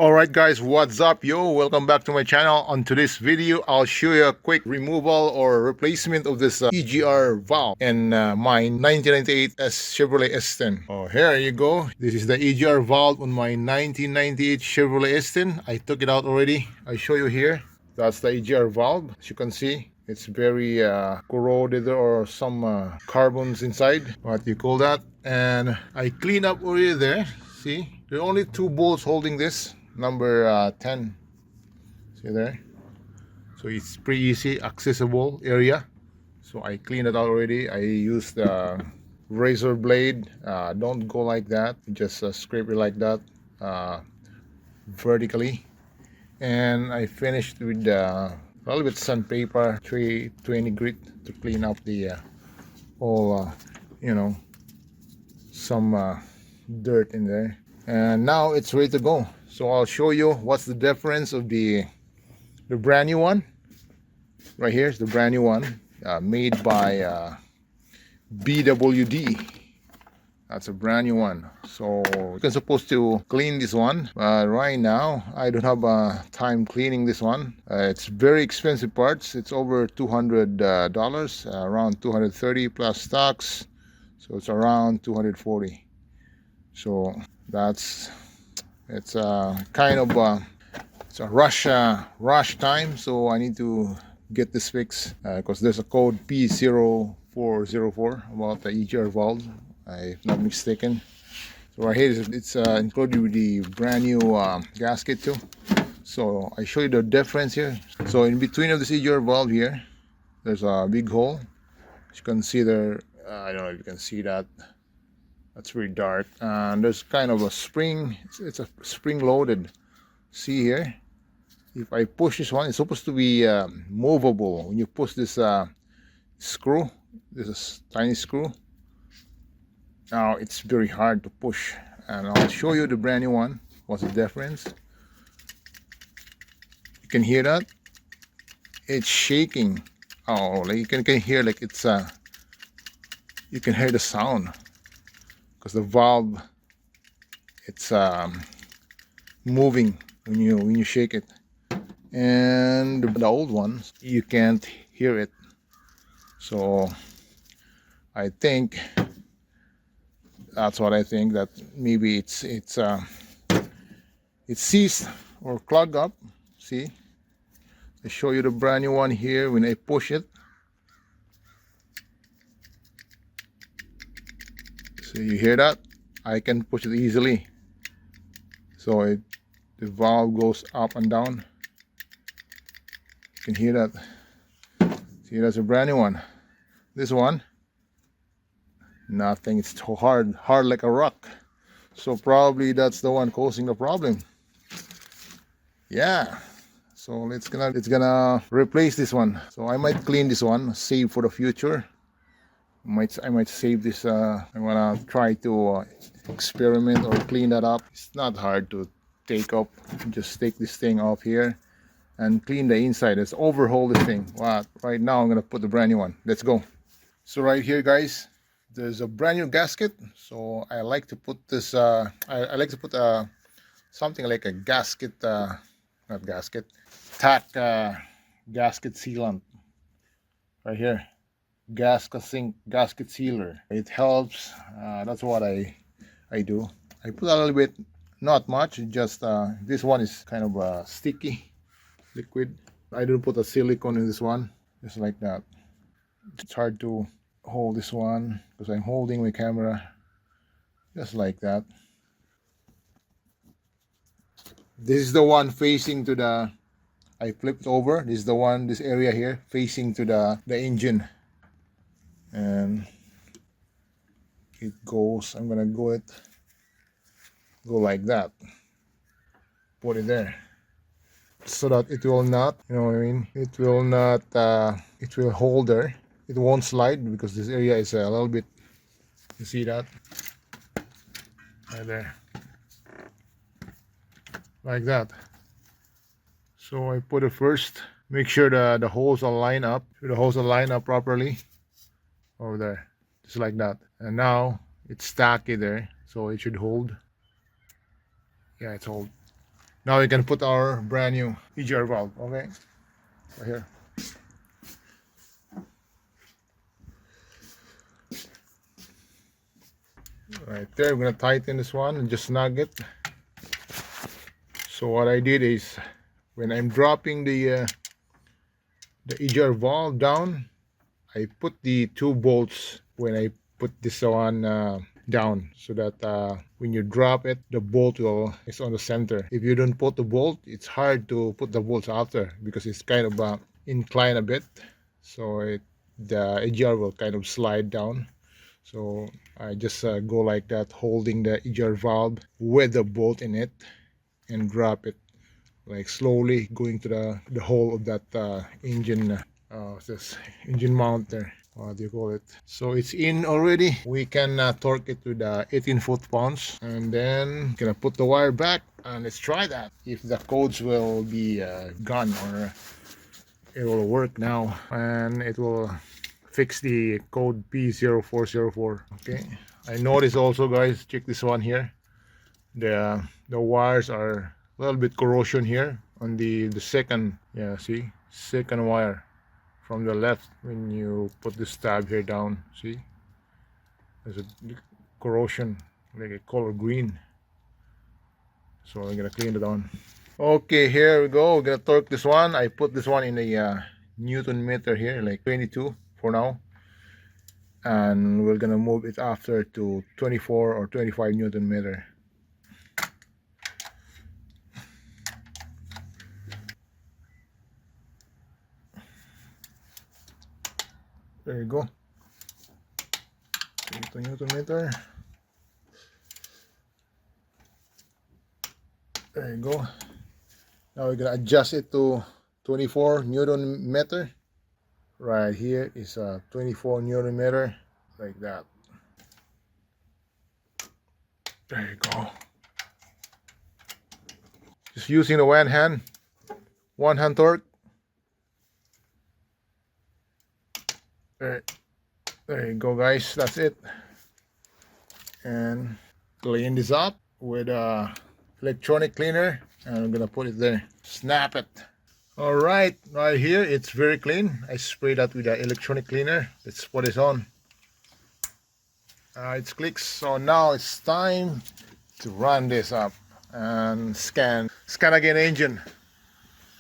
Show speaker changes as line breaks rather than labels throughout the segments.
Alright guys, what's up? Yo, welcome back to my channel. On today's video, I'll show you a quick removal or replacement of this EGR valve in my 1998 Chevrolet S10. Oh, here you go. This is the EGR valve on my 1998 Chevrolet S10. I took it out already. I show you here. That's the EGR valve. As you can see, it's very corroded or some carbons inside. What you call that? And I cleaned up already there. See, there are only two bolts holding this. Number 10, see there, so it's pretty easy accessible area. So I cleaned it out already. I used the razor blade. Don't go like that, just scrape it like that vertically, and I finished with a little bit sandpaper 320 grit to clean up the all some dirt in there, and now it's ready to go. So I'll show you what's the difference of the brand new one. Right here is the brand new one, made by BWD. That's a brand new one. So you're supposed to clean this one, but right now I don't have time cleaning this one. It's very expensive parts. It's over $200, around 230 plus tax. So it's around 240. So it's kind of it's a rush time, so I need to get this fixed because there's a code P0404 about the EGR valve, if not mistaken. So right here it's included with the brand new gasket too. So I show you the difference here. So in between of this EGR valve here, there's a big hole. As you can see there, I don't know if you can see that. That's very dark, and there's kind of a spring. It's a spring loaded. See here, if I push this one, it's supposed to be movable. When you push this screw, this is a tiny screw. Now it's very hard to push, and I'll show you the brand new one. What's the difference? You can hear that? It's shaking. Oh, like you can hear, like it's you can hear the sound. Because the valve, it's moving when you shake it, and the old ones you can't hear it. So I think that's what I think, that maybe it's seized or clogged up. See, I show you the brand new one here. When I push it, so you hear that? I can push it easily. So the valve goes up and down. You can hear that. See, that's a brand new one. This one, nothing. It's too hard like a rock. So probably that's the one causing the problem. Yeah. So it's gonna replace this one. So I might clean this one, save for the future. I might save this. I wanna try to experiment or clean that up. It's not hard to take up. Just take this thing off here and clean the inside. Let's overhaul this thing. Wow. Right now I'm gonna put the brand new one. Let's go. So right here, guys, there's a brand new gasket. So I like to put this. I like to put something like a gasket, not gasket, tack gasket sealant. Right here. Gasket sealer. It helps. That's what I do. I put a little bit, not much. Just this one is kind of sticky liquid. I don't put a silicone in this one. Just like that. It's hard to hold this one because I'm holding my camera. Just like that. This is the one facing to the. I flipped over. This is the one. This area here facing to the engine. And it goes, I'm gonna go like that, put it there so that it will not, you know what I mean, it will not it will hold there. It won't slide because this area is a little bit, you see that right there, like that. So I put it first, make sure the holes are lined up, properly over there, just like that. And now it's tacky there, so it should hold. Yeah, it's hold. Now we can put our brand new EGR valve. Okay, right here. Right there, I'm gonna tighten this one and just snug it. So what I did is, when I'm dropping the EGR valve down, I put the 2 bolts when I put this one down, so that when you drop it, the bolt is on the center. If you don't put the bolt, it's hard to put the bolts after, because it's kind of inclined a bit, so the EGR will kind of slide down. So I just go like that, holding the EGR valve with the bolt in it, and drop it like slowly, going to the hole of that engine engine mount there. What do you call it? So it's in already. We can torque it to the 18 foot-pounds, and then gonna put the wire back, and let's try that, if the codes will be gone, or it will work now, and it will fix the code P0404. Okay, I noticed also, guys, check this one here, the wires are a little bit corrosion here on the second, yeah, see, second wire from the left. When you put this tab here down, see, there's a corrosion, like a color green. So I'm gonna clean it down. Okay, here we go. We're gonna torque this one. I put this one in a Newton meter here, like 22 for now, and we're gonna move it after to 24 or 25 Newton meter. There you go. 22 Newton meter. There you go. Now we're gonna adjust it to 24 Newton meter. Right here is a 24 Newton meter, like that. There you go. Just using the one hand torque. There you go, guys. That's it. And clean this up with a electronic cleaner, and I'm gonna put it there. Snap it. All right, right here it's very clean. I sprayed that with the electronic cleaner. Let's put it on. It clicks. So now it's time to run this up and scan again engine.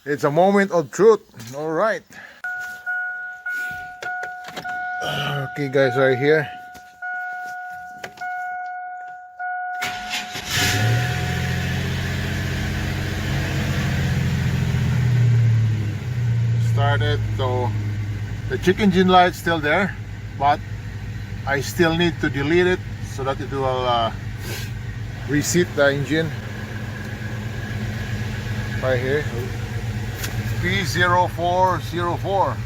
It's a moment of truth. All right. Okay, guys, right here. Started, so the check engine light still there, but I still need to delete it so that it will reset the engine. Right here, P0404.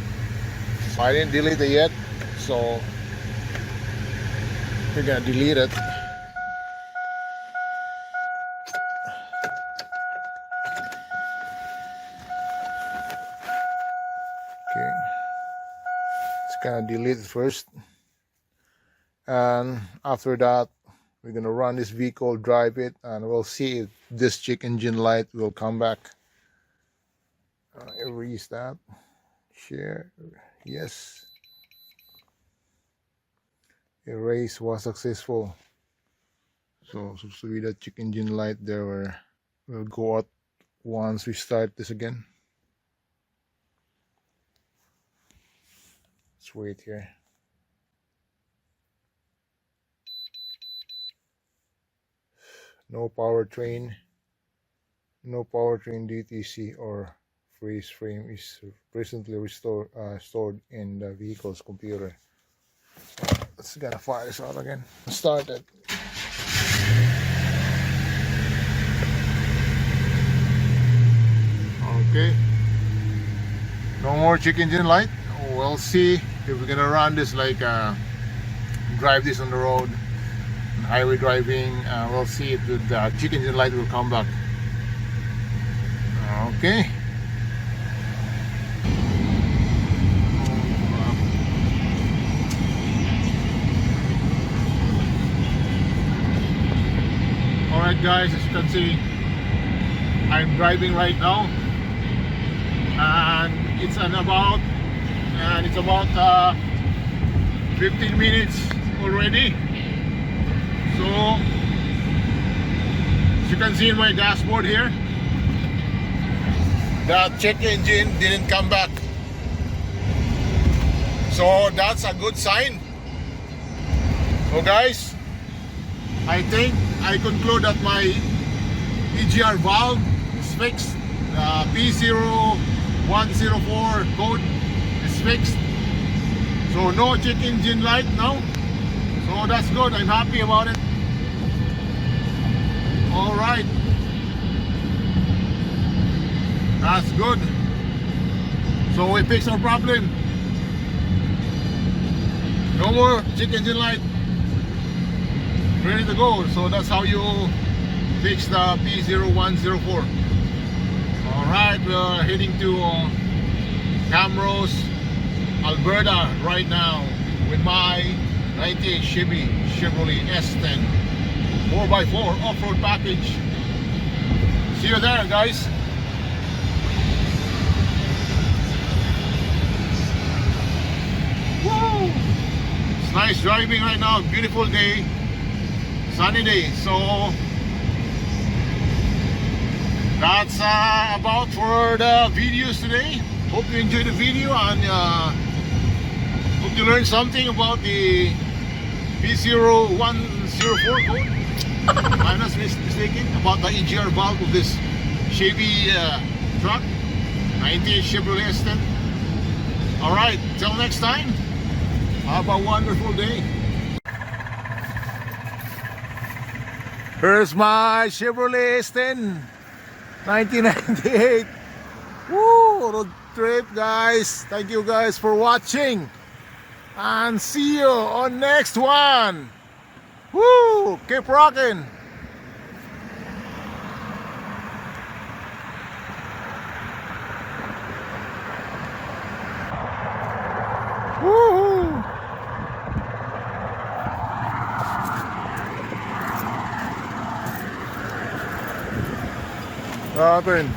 So I didn't delete it yet, so we're gonna delete it. Okay, it's gonna delete it first, and after that we're gonna run this vehicle, drive it, and we'll see if this check engine light will come back. Erase that, share, yes. Erase was successful. So supposed to be the check engine light there will go out once we start this again. Let's wait here. No powertrain DTC or freeze frame is presently stored in the vehicle's computer. So let's gotta fire this out again. Start it. Okay. No more check engine light. We'll see if we're gonna run this like drive this on the road, highway driving. We'll see if the check engine light will come back. Okay. Alright, guys, as you can see, I'm driving right now, and it's about 15 minutes already. So as you can see in my dashboard here, the check engine didn't come back, so that's a good sign. So guys, I think I conclude that my EGR valve is fixed. The P0404 code is fixed, so no check engine light now. So that's good, I'm happy about it. Alright, that's good. So we fixed our problem. No more check engine light, ready to go. So that's how you fix the P0104. Alright, we're heading to Camrose, Alberta right now with my 98 Chevrolet S10 4x4 off-road package. See you there, guys. Woo! It's nice driving right now, beautiful day, sunny day. So that's about for the videos today. Hope you enjoyed the video, and hope you learned something about the P0104 code. If I'm not mistaken, about the EGR valve of this Chevy truck, 98 Chevrolet S10. Alright, till next time, have a wonderful day. Here's my Chevrolet S10 1998. Woo! Road trip, guys. Thank you guys for watching, and see you on next one. Woo! Keep rocking. Woohoo! Atin.